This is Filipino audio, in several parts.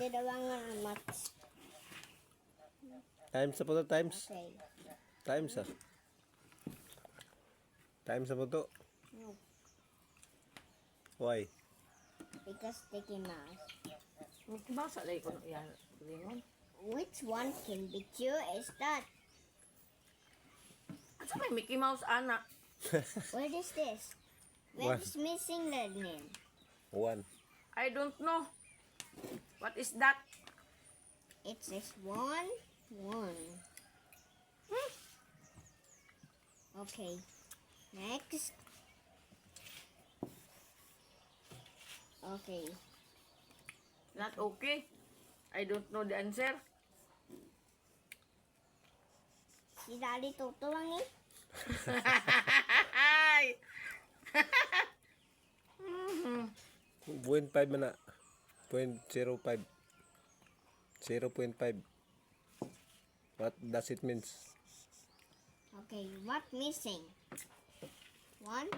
Dalawa max. Times sa po to, times. Okay. Times ah. Times sa po to. No, Why? because Mickey Mouse. Mickey Mouse alay ko yan. Lingon. Which one can be true is that? Asa may Mickey Mouse ana? What is this? One. Where is missing the name? 1. I don't know. What is that? It says 1, 1. Okay. Next. Okay. Not okay. I don't know the answer. Si Daddy Toto lang eh. Ay! 0.5 man na. 0.05. 0.5. What does it means? Okay, what missing? 1?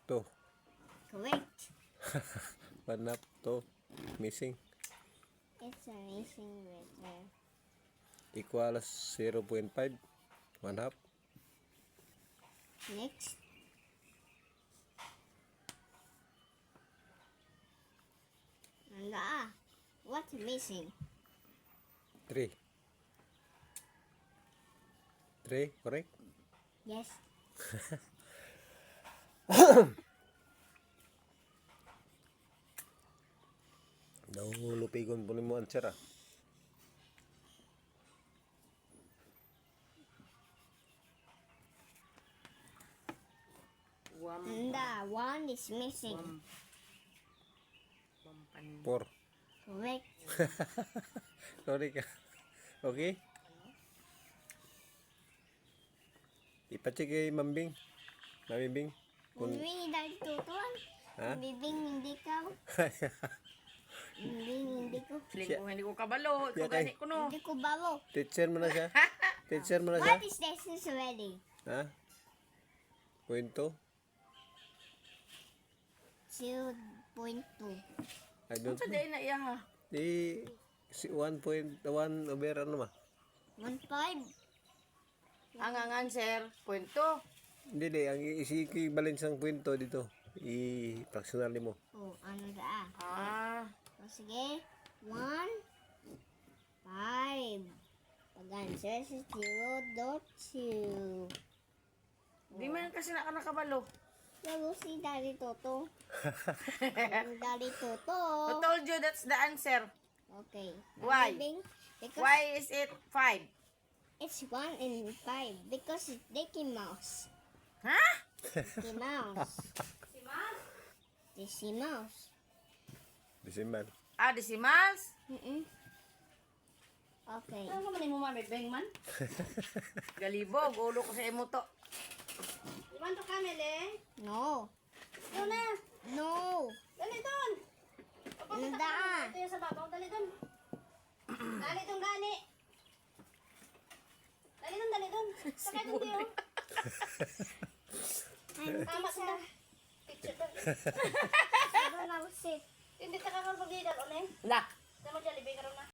2. Correct. 1 up. 2. Missing. It's a missing right there. Equals 0.5. 1 half. Next. And what's missing? 3. 3, correct? Yes. Lupigon po mo answer ah. And 1 is missing. 4. Correct. Sorry ka. Okay? Ipacheck kay Mambing. Mambing. Kung ni Daddy Toto lang. Ha? Bibing hindi ka. Hindi ko. Hindi ko kabalo. Ito Yeah, kay- gani ko no. Hindi ko balo. Teacher mo na siya. Teacher mo na siya. What is this is already? Ha? Kwento? 0.2. I don't Sa know. day na iya ha. Di 1.1 over ano ma? 1.5. Ang answer, punto. Hindi di. Ang isi-balance ng kwento dito. I-fractionally mo. Oh, ano da? Ah, O sige. 1, 5. Pag-answer sa 0.2. di man kasi nakabalo. Lalo si Daddy Toto. Daddy Toto. I told you that's the answer. Okay. Why? Because Why is it 5? it's 1 and 5. Because it's Mickey Mouse. Ha? Mickey Mouse. Mickey Mouse. Decimal. Ah, decimals? Okay. Ano man mo mami, beng man? Galibog, ulo ko sa imo to. Iwan to kamele? No. Doon na. No. Dali doon. Nanda. Ito yung sa babaw, dali doon. Dali doon gani. Dali doon. Sakay doon diyo. Tama sa picture doon. I don't know, sit. Hindi ka kakang pag-leader, onay? La. Tama dyan, libay ka rin na.